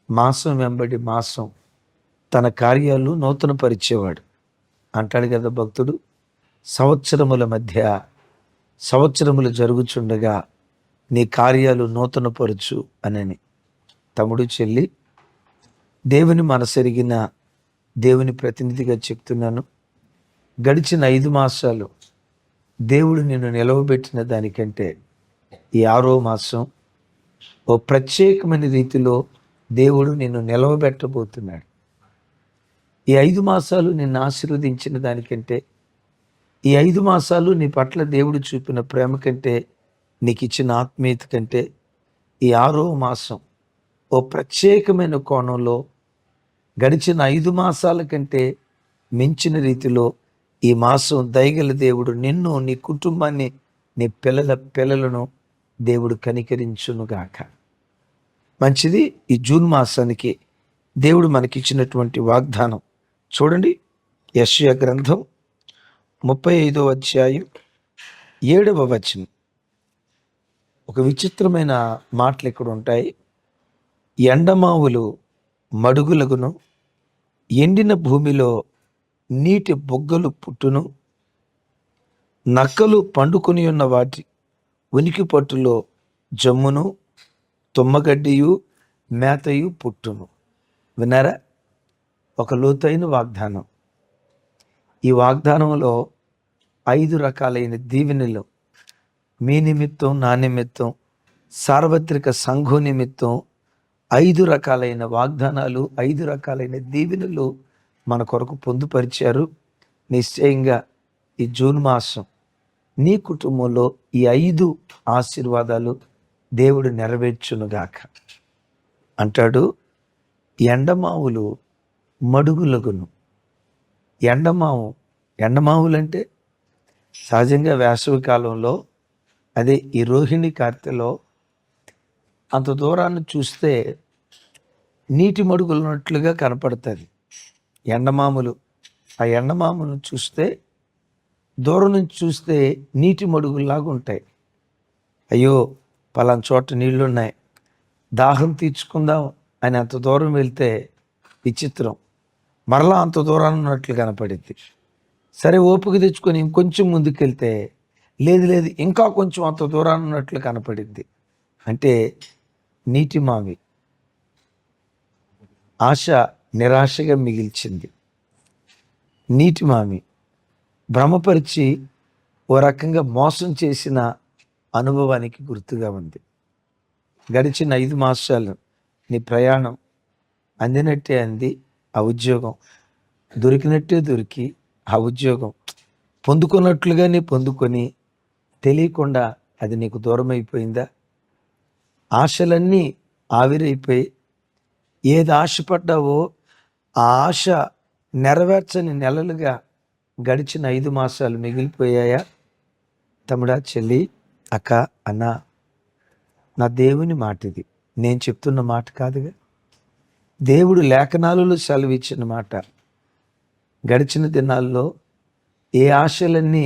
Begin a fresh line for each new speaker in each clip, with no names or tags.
మాసం వెంబడి మాసం తన కార్యాలు నూతనపరిచేవాడు. అంటాడు కదా భక్తుడు, సంవత్సరముల మధ్య సంవత్సరములు జరుగుచుండగా నీ కార్యాలు నూతనపరచు అనని. తమ్ముడు, చెల్లి, దేవుని మనసెరిగిన దేవుని ప్రతినిధిగా చెప్తున్నాను. గడిచిన 5 మాసాలు దేవుడు నిన్ను నిలవబెట్టిన దానికంటే ఈ 6వ మాసం ఓ ప్రత్యేకమైన రీతిలో దేవుడు నిన్ను నిలవబెట్టబోతున్నాడు. ఈ 5 మాసాలు నిన్ను ఆశీర్వదించిన దానికంటే, ఈ 5 మాసాలు నీ పట్ల దేవుడు చూపిన ప్రేమ కంటే, నీకు ఇచ్చిన ఆత్మీయత కంటే, ఈ 6వ మాసం ఓ ప్రత్యేకమైన కోణంలో గడిచిన 5 మాసాల కంటే మించిన రీతిలో ఈ మాసం దయగల దేవుడు నిన్ను, నీ కుటుంబాన్ని, నీ పిల్లలను దేవుడు కనికరించునుగాక. మంచిది. ఈ జూన్ మాసానికి దేవుడు మనకిచ్చినటువంటి వాగ్దానం చూడండి. యెషయా గ్రంథం 35వ అధ్యాయం 7వ వచనం. ఒక విచిత్రమైన మాటలు ఇక్కడ ఉంటాయి. ఎండమావులు మడుగులగును, ఎండిన భూమిలో నీటి బొగ్గలు పుట్టును, నక్కలు పండుకొని ఉన్న వాటి ఉనికి పట్టులో జమ్మును, తుమ్మగడ్డియు, మేతయు పుట్టును. విన్నారా? ఒక లోతైన వాగ్దానం. ఈ వాగ్దానంలో 5 రకాలైన దీవెనలు మీ నిమిత్తం, నా నిమిత్తం, సార్వత్రిక సంఘం నిమిత్తం 5 రకాలైన వాగ్దానాలు, 5 రకాలైన దీవెనలు మన కొరకు పొందుపరిచారు. నిశ్చయంగా ఈ జూన్ మాసం నీ కుటుంబంలో ఈ 5 ఆశీర్వాదాలు దేవుడు నెరవేర్చునుగాక. అంటాడు, ఎండమావులు మడుగులగును. ఎండమావులంటే సహజంగా వేసవి కాలంలో, అదే ఈ రోహిణి కార్తెలో అంత దూరాన్ని చూస్తే నీటి మడుగులు ఉన్నట్లుగా కనపడుతుంది. ఆ ఎండమాములను చూస్తే, దూరం నుంచి చూస్తే నీటి మడుగుల్లాగా ఉంటాయి. అయ్యో, పలానా చోట నీళ్లున్నాయి, దాహం తీర్చుకుందాం అని అంత దూరం వెళ్తే విచిత్రం, మరలా అంత దూరాన్ని ఉన్నట్లు కనపడింది. సరే, ఓపిక తెచ్చుకొని ఇంకొంచెం ముందుకెళ్తే లేదు ఇంకా కొంచెం అంత దూరాన్ని ఉన్నట్లు కనపడింది. అంటే నీటి మావి ఆశ నిరాశగా మిగిల్చింది. నీటి మామి భ్రమపరిచి ఓ రకంగా మోసం చేసిన అనుభవానికి గుర్తుగా ఉంది. గడిచిన 5 మాసాలు నీ ప్రయాణం అందినట్టే అంది, ఆ ఉద్యోగం దొరికినట్టే దొరికి, ఆ ఉద్యోగం పొందుకున్నట్లుగానే పొందుకొని తెలియకుండా అది నీకు దూరం అయిపోయిందా? ఆశలన్నీ ఆవిరైపోయి ఏది ఆశపడ్డావో ఆ ఆశ నెరవేర్చని నెలలుగా గడిచిన 5 మాసాలు మిగిలిపోయాయా? తమ్ముడా, చెల్లి, అక్క, అన్న, నా దేవుని మాట ఇది, నేను చెప్తున్న మాట కాదుగా. దేవుడు లేఖనాలలో సెలవిచ్చిన మాట. గడిచిన దినాల్లో ఏ ఆశలన్నీ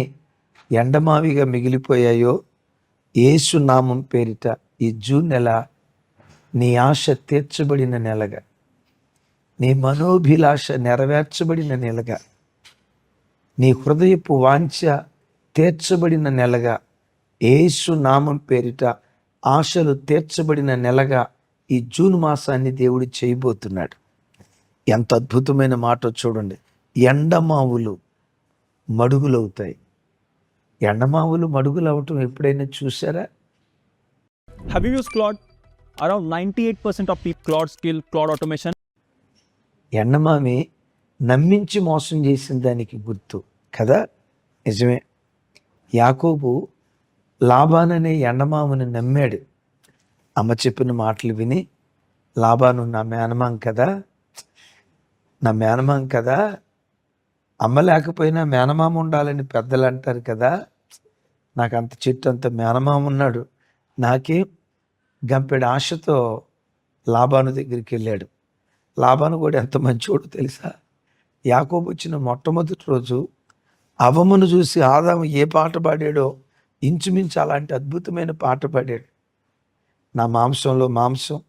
ఎండమావిగా మిగిలిపోయాయో యేసు నామం పేరిట ఈ జూన్ నెల నీ ఆశ తీర్చబడిన నెలగా, నీ మనోభిలాష నెరవేర్చబడిన నెలగా, నీ హృదయపు వాంఛ తీర్చబడిన నెలగా, యేసు నామం పేరిట ఆశలు తీర్చబడిన నెలగా ఈ జూన్ మాసాన్ని దేవుడు చేయబోతున్నాడు. ఎంత అద్భుతమైన మాట చూడండి. ఎండమావులు మడుగులవుతాయి. ఎండమావులు మడుగులు అవటం ఎప్పుడైనా చూసారా?
Have you used Claude? Around 98% of people Claude skill, Claude automation.
ఎండమామి నమ్మించి మోసం చేసిన దానికి గుర్తు కదా. నిజమే. యాకోబు లాబాను అనే ఎండమాముని నమ్మాడు. అమ్మ చెప్పిన మాటలు విని, లాబాను నా మేనమాం కదా, అమ్మ లేకపోయినా మేనమామ ఉండాలని పెద్దలు అంటారు కదా, నాకు అంత చెట్టు అంత మేనమామ ఉన్నాడు, నాకేం గంపెడు ఆశతో లాబాను దగ్గరికి వెళ్ళాడు. లాబాను కూడా ఎంత మంచోడు తెలుసా? యాకోబు వచ్చిన మొట్టమొదటి రోజు అవ్వమ్మను చూసి ఆదాము ఏ పాట పాడాడో ఇంచుమించు అలాంటి అద్భుతమైన పాట పాడాడు. నా మాంసంలో మాంసం,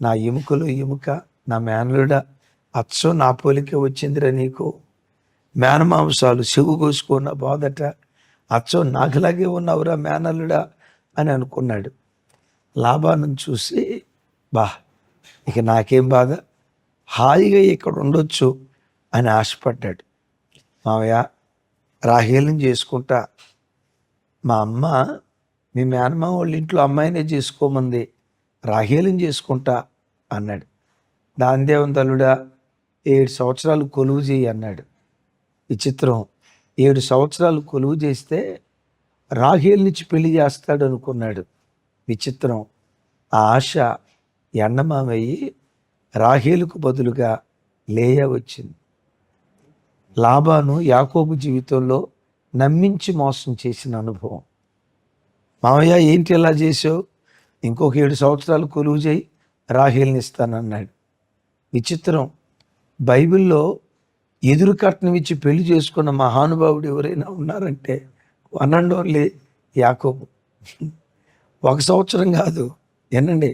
నా ఎముకలో ఎముక, నా మేనలుడా, అచ్చం నా పోలికే వచ్చిందిరా నీకు. మేనమాంసాలు చెవు కోసుకున్న బాధట, అచ్చం నాకులాగే ఉన్నావురా మేనల్లుడా అని అనుకున్నాడు. లాబాను చూసి ఇక నాకేం బాధ, హాయిగా ఇక్కడ ఉండొచ్చు అని ఆశపడ్డాడు. మావయ్య, రాహేలుని చేసుకుంటా, మా అమ్మ మీ మేనమామ వాళ్ళ ఇంట్లో అమ్మాయినే చేసుకోమంది, రాహేలుని చేసుకుంటా అన్నాడు. దానిదేవుని తల్లుడా, 7 సంవత్సరాలు కొలువు చేయి అన్నాడు. విచిత్రం, 7 సంవత్సరాలు కొలువు చేస్తే రాహేలునిచ్చి పెళ్లి చేస్తాడు అనుకున్నాడు. విచిత్రం, ఆ ఆశ ఎండమామయ్యి రాహేలుకు బదులుగా లేయా వచ్చింది. లాబాను యాకోబు జీవితంలో నమ్మించి మోసం చేసిన అనుభవం. మామయ్య ఏంటి ఎలా చేసావు, ఇంకొక 7 సంవత్సరాలు కొలువు చేయి, రాహేలుని ఇస్తానన్నాడు. విచిత్రం, బైబిల్లో ఎదురు కట్నం ఇచ్చి పెళ్లి చేసుకున్న మహానుభావుడు ఎవరైనా ఉన్నారంటే వన్ అండ్ ఓన్లీ యాకోబు. 1 సంవత్సరం కాదు, ఏనండి,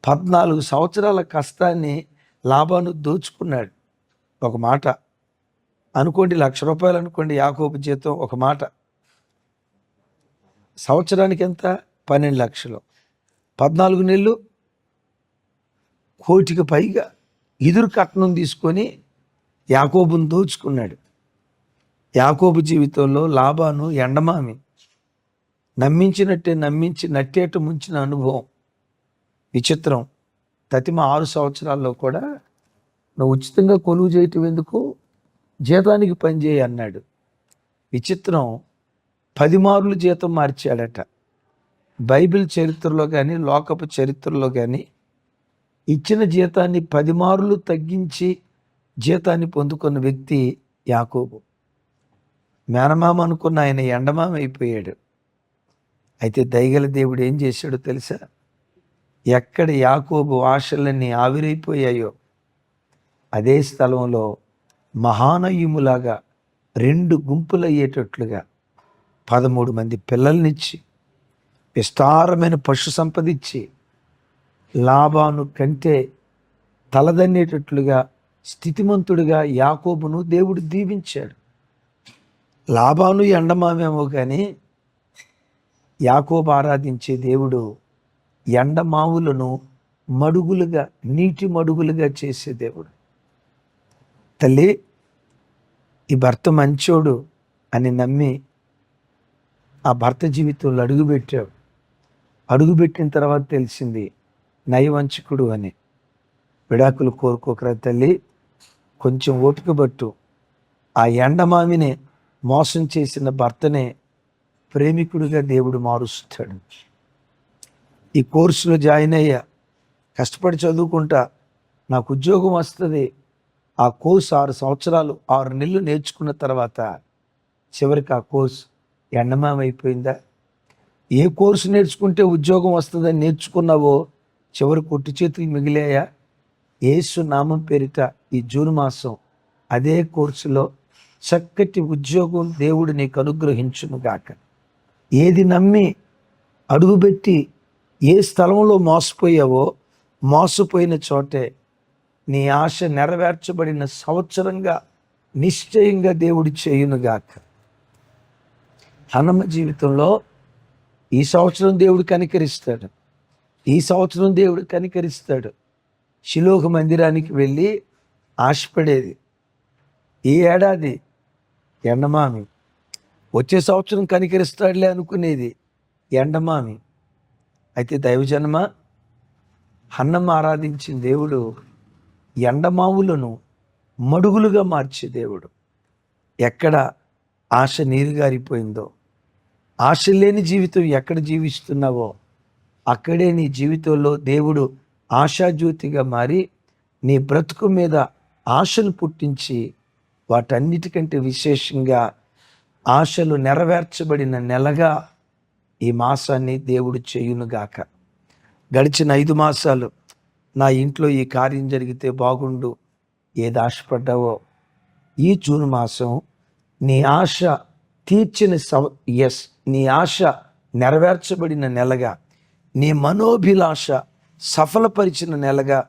14 సంవత్సరాల కష్టాన్ని లాబాను దోచుకున్నాడు. ఒక మాట అనుకోండి, ₹1,00,000 అనుకోండి యాకోబు జీతం. ఒక మాట, సంవత్సరానికి ఎంత? 12 లక్షలు. 14 నెలలు, 1 కోటికి పైగా ఎదురు కట్నం తీసుకొని యాకోబును దోచుకున్నాడు. యాకోబు జీవితంలో లాబాను ఎండమామి, నమ్మించినట్టే నమ్మించి నట్టేట ముంచిన అనుభవం. విచిత్రం, తతిమ 6 సంవత్సరాల్లో కూడా నువ్వు ఉచితంగా కొలువు చేయటం ఎందుకు, జీతానికి పనిచేయి అన్నాడు. విచిత్రం, 10 మార్లు జీతం మార్చాడట. బైబిల్ చరిత్రలో కానీ లోకపు చరిత్రలో కానీ ఇచ్చిన జీతాన్ని 10 మార్లు తగ్గించి జీతాన్ని పొందుకున్న వ్యక్తి యాకోబు. మేనమామ అనుకున్న ఆయన ఎండమామ అయిపోయాడు. అయితే దయగల దేవుడు ఏం చేశాడో తెలుసా? ఎక్కడ యాకోబు ఆశలన్నీ ఆవిరైపోయాయో అదే స్థలంలో మహానయుములాగా 2 గుంపులయ్యేటట్లుగా 13 మంది పిల్లల్నిచ్చి విస్తారమైన పశు సంపదిచ్చి లాబాను కంటే తలదన్నేటట్లుగా స్థితిమంతుడిగా యాకోబును దేవుడు దీవించాడు. లాబాను ఎండమామేమో కానీ యాకోబు ఆరాధించే దేవుడు ఎండమావులను మడుగులుగా, నీటి మడుగులుగా చేసే దేవుడు. తల్లి, ఈ భర్త మంచోడు అని నమ్మి ఆ భర్త జీవితంలో అడుగుపెట్టావు. అడుగుపెట్టిన తర్వాత తెలిసింది నయవంచకుడు అని. విడాకులు కోరుకోకరా తల్లి, కొంచెం ఓపిక పట్టు. ఆ ఎండమామినే మోసం చేసిన భర్తనే ప్రేమికుడిగా దేవుడు మారుస్తాడు. ఈ కోర్సులో జాయిన్ అయ్యా, కష్టపడి చదువుకుంటా, నాకు ఉద్యోగం వస్తుంది. ఆ కోర్సు 6 సంవత్సరాలు 6 నెలలు నేర్చుకున్న తర్వాత చివరికి ఆ కోర్సు ఎండమామ అయిపోయిందా? ఏ కోర్సు నేర్చుకుంటే ఉద్యోగం వస్తుందని నేర్చుకున్నావో చివరి కొట్టు చేతులు మిగిలాయా? యేసు నామం పేరిట ఈ జూన్ మాసం అదే కోర్సులో చక్కటి ఉద్యోగం దేవుడు నీకు అనుగ్రహించును గాక. ఏది నమ్మి అడుగుపెట్టి ఏ స్థలంలో మోసపోయావో, మోసపోయిన చోటే నీ ఆశ నెరవేర్చబడిన సంవత్సరంగా నిశ్చయంగా దేవుడు చేయునుగాక. హన్నమ్మ జీవితంలో ఈ సంవత్సరం దేవుడు కనికరిస్తాడు. ఈ సంవత్సరం దేవుడు కనికరిస్తాడు. షిలోహు మందిరానికి వెళ్ళి ఆశపడేది. ఈ ఏడాది ఎండమామి, వచ్చే సంవత్సరం కనికరిస్తాడులే అనుకునేది ఎండమామి. అయితే దైవజనమ, హన్నమ్మ ఆరాధించిన దేవుడు ఎండమావులను మడుగులుగా మార్చే దేవుడు. ఎక్కడ ఆశ నీరుగారిపోయిందో, ఆశ లేని జీవితం ఎక్కడ జీవిస్తున్నావో అక్కడే నీ జీవితంలో దేవుడు ఆశాజ్యోతిగా మారి నీ బ్రతుకు మీద ఆశలు పుట్టించి వాటన్నిటికంటే విశేషంగా ఆశలు నెరవేర్చబడిన నెలగా ఈ మాసాన్ని దేవుడు చేయునుగాక. గడిచిన 5 మాసాలు నా ఇంట్లో ఈ కార్యం జరిగితే బాగుండు, ఏది ఆశపడ్డావో ఈ జూన్ మాసం నీ ఆశ తీర్చిన నీ ఆశ నెరవేర్చబడిన నెలగా, నీ మనోభిలాష సఫలపరిచిన నెలగా